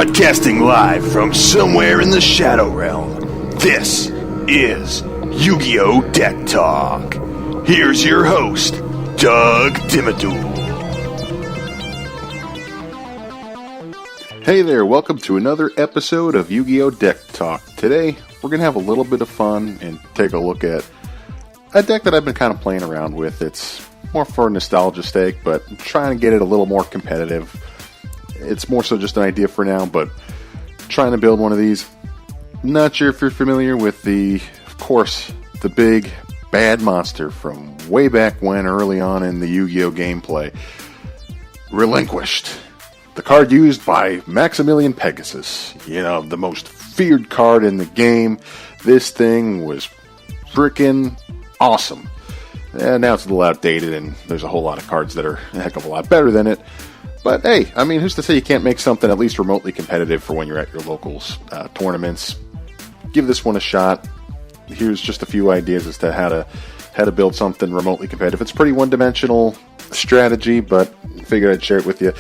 Broadcasting live from somewhere in the Shadow Realm, this is YuGiOh Deck Talk. Here's your host, Doug Dimmadule. Hey there, welcome to another episode of YuGiOh Deck Talk. Today, we're going to have a little bit of fun and take a look at a deck that I've been kind of playing around with. It's more for nostalgia's sake, but I'm trying to get it a little more competitive. It's more so just an idea for now, but trying to build one of these. Not sure if you're familiar with of course, the big bad monster from way back when, early on in the Yu-Gi-Oh gameplay. Relinquished. The card used by Maximilian Pegasus. You know, the most feared card in the game. This thing was freaking awesome. And now it's a little outdated, and there's a whole lot of cards that are a heck of a lot better than it. But hey, I mean, who's to say you can't make something at least remotely competitive for when you're at your locals tournaments? Give this one a shot. Here's just a few ideas as to how to build something remotely competitive. It's a pretty one-dimensional strategy, but I figured I'd share it with you.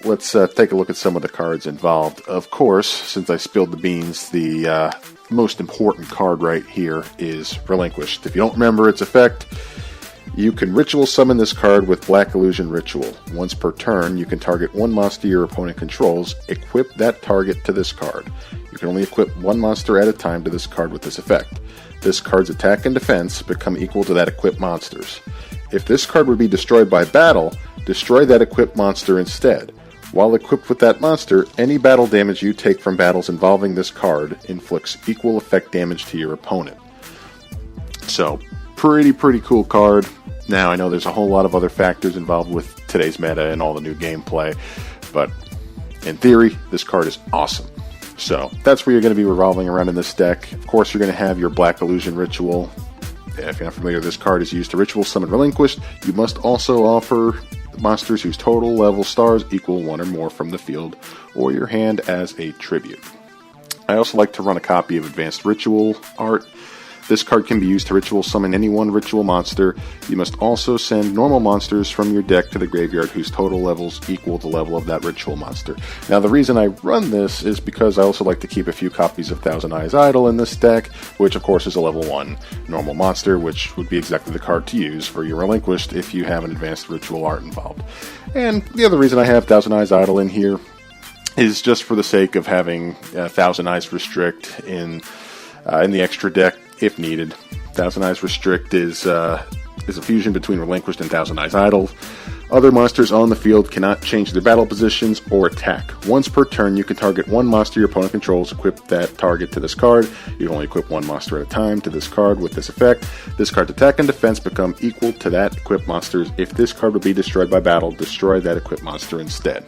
Let's take a look at some of the cards involved. Of course, since I spilled the beans, the most important card right here is Relinquished. If you don't remember its effect, you can ritual summon this card with Black Illusion Ritual. Once per turn, you can target one monster your opponent controls, equip that target to this card. You can only equip one monster at a time to this card with this effect. This card's attack and defense become equal to that equipped monster's. If this card would be destroyed by battle, destroy that equipped monster instead. While equipped with that monster, any battle damage you take from battles involving this card inflicts equal effect damage to your opponent. So, pretty cool card. Now, I know there's a whole lot of other factors involved with today's meta and all the new gameplay, but in theory, this card is awesome. So, that's where you're going to be revolving around in this deck. Of course, you're going to have your Black Illusion Ritual. If you're not familiar, this card is used to ritual summon Relinquished. You must also offer monsters whose total level stars equal one or more from the field or your hand as a tribute. I also like to run a copy of Advanced Ritual art. This card can be used to ritual summon any one ritual monster. You must also send normal monsters from your deck to the graveyard whose total levels equal the level of that ritual monster. Now, the reason I run this is because I also like to keep a few copies of Thousand Eyes Idol in this deck, which of course is a level 1 normal monster, which would be exactly the card to use for your Relinquished if you have an Advanced Ritual art involved. And the other reason I have Thousand Eyes Idol in here is just for the sake of having Thousand Eyes Restrict in the extra deck if needed. Thousand Eyes Restrict is a fusion between Relinquished and Thousand Eyes Idol. Other monsters on the field cannot change their battle positions or attack. Once per turn, you can target one monster your opponent controls, equip that target to this card. You can only equip one monster at a time to this card with this effect. This card's attack and defense become equal to that equipped monster's. If this card would be destroyed by battle, destroy that equipped monster instead.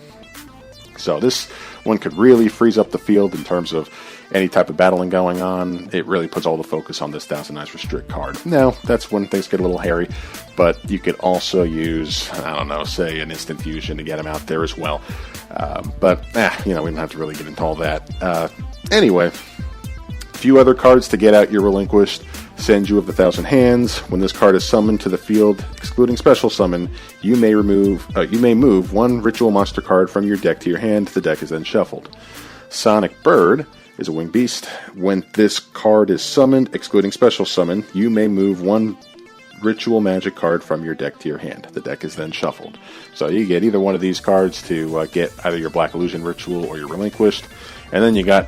So this one could really freeze up the field in terms of any type of battling going on. It really puts all the focus on this Thousand Eyes Restrict card. Now, that's when things get a little hairy, but you could also use, say an Instant Fusion to get them out there as well. But we don't have to really get into all that. Anyway, a few other cards to get out your Relinquished. Senju of the Thousand Hands. When this card is summoned to the field, excluding special summon, you may move one ritual monster card from your deck to your hand. The deck is then shuffled. Sonic Bird is a winged beast. When this card is summoned, excluding special summon, you may move one ritual magic card from your deck to your hand. The deck is then shuffled. So you get either one of these cards to get either your Black Illusion Ritual or your Relinquished. And then you got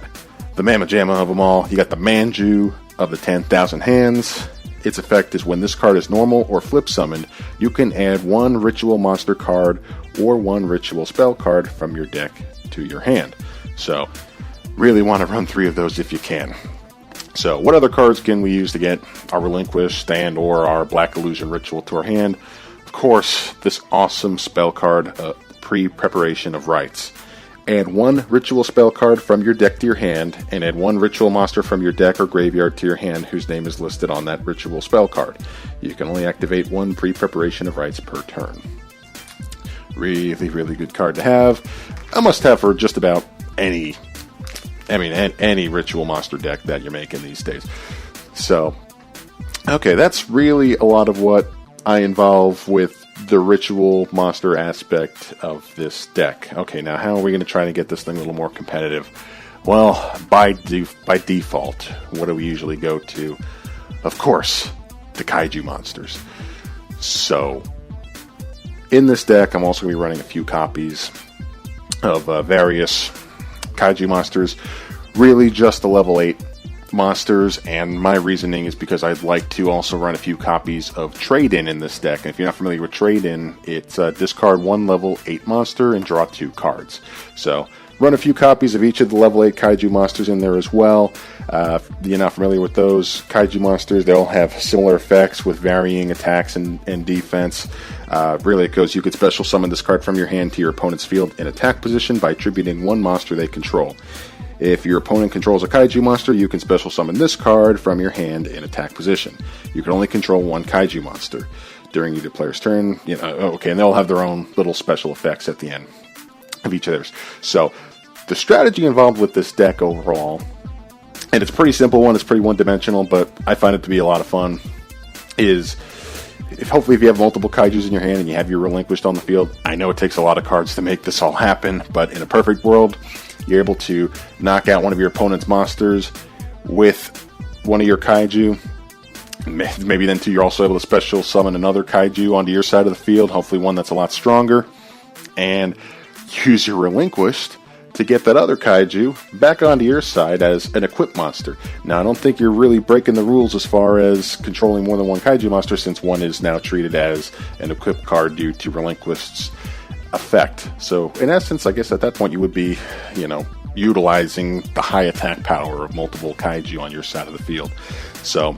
the Mamma Jamma of them all. You got the Manju of the 10,000 Hands. Its effect is when this card is normal or flip summoned, you can add one ritual monster card or one ritual spell card from your deck to your hand. So, really want to run 3 of those if you can. So, what other cards can we use to get our Relinquished and or our Black Illusion Ritual to our hand? Of course, this awesome spell card, Pre-Preparation of Rites. Add one ritual spell card from your deck to your hand, and add one ritual monster from your deck or graveyard to your hand whose name is listed on that ritual spell card. You can only activate one Pre-Preparation of Rites per turn. Really good card to have. A must-have for just about any ritual monster deck that you're making these days. So, okay, that's really a lot of what I involve with the ritual monster aspect of this deck. Okay, now how are we going to try to get this thing a little more competitive? Well, by default, what do we usually go to? Of course, the kaiju monsters. So, in this deck, I'm also going to be running a few copies of various kaiju monsters. Really just the level 8 monsters, and my reasoning is because I'd like to also run a few copies of Trade-In in this deck. And if you're not familiar with Trade-In, it's discard 1 level 8 monster and draw 2 cards. So, run a few copies of each of the level 8 kaiju monsters in there as well. If you're not familiar with those kaiju monsters, they all have similar effects with varying attacks and defense. Really, it goes, you could special summon this card from your hand to your opponent's field in attack position by attributing 1 monster they control. If your opponent controls a kaiju monster, you can special summon this card from your hand in attack position. You can only control 1 kaiju monster during either player's turn. And they'll have their own little special effects at the end of each of theirs. So, the strategy involved with this deck overall, and it's a pretty simple one, it's pretty one-dimensional, but I find it to be a lot of fun, is hopefully if you have multiple kaijus in your hand and you have your Relinquished on the field, I know it takes a lot of cards to make this all happen, but in a perfect world, you're able to knock out one of your opponent's monsters with one of your kaiju. Maybe then too, you're also able to special summon another kaiju onto your side of the field, hopefully one that's a lot stronger, and use your Relinquished to get that other kaiju back onto your side as an equipped monster. Now, I don't think you're really breaking the rules as far as controlling more than 1 kaiju monster, since one is now treated as an equipped card due to Relinquished's effect. So, in essence, I guess at that point you would be, utilizing the high attack power of multiple kaiju on your side of the field. So,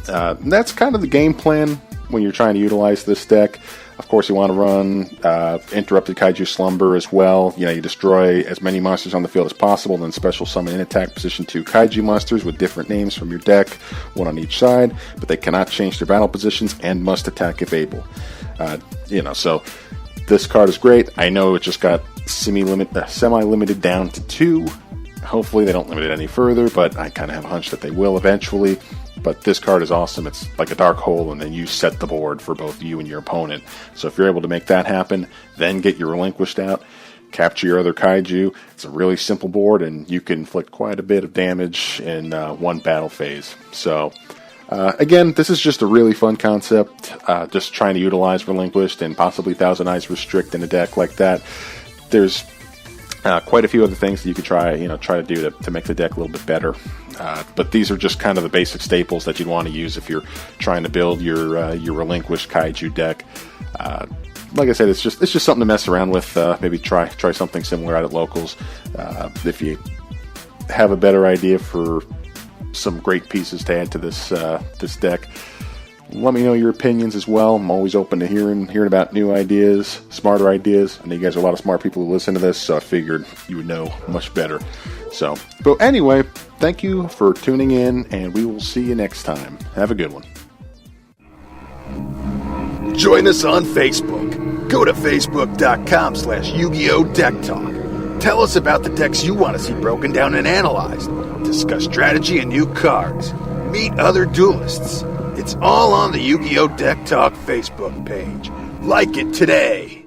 that's kind of the game plan when you're trying to utilize this deck. Of course, you want to run Interrupted Kaiju Slumber as well. You destroy as many monsters on the field as possible, then special summon in attack position 2 kaiju monsters with different names from your deck, 1 on each side, but they cannot change their battle positions and must attack if able. So this card is great. I know it just got semi-limited down to 2. Hopefully they don't limit it any further, but I kind of have a hunch that they will eventually. But this card is awesome. It's like a dark hole, and then you set the board for both you and your opponent. So if you're able to make that happen, then get your Relinquished out, capture your other kaiju. It's a really simple board, and you can inflict quite a bit of damage in one battle phase. So, again, this is just a really fun concept. Just trying to utilize Relinquished and possibly Thousand Eyes Restrict in a deck like that. There's quite a few other things that you could try to do to make the deck a little bit better. But these are just kind of the basic staples that you'd want to use if you're trying to build your Relinquished Kaiju deck. Like I said, it's just something to mess around with. Maybe try something similar out at locals. If you have a better idea for some great pieces to add to this deck, let me know your opinions as well. I'm always open to hearing about new ideas, smarter ideas. I know you guys are a lot of smart people who listen to this, so I figured you would know much better. So, but anyway, thank you for tuning in, and we will see you next time. Have a good one. Join us on Facebook. Go to facebook.com/YuGiOh Deck Talk. Tell us about the decks you want to see broken down and analyzed. Discuss strategy and new cards. Meet other duelists. It's all on the YuGiOh Deck Talk Facebook page. Like it today.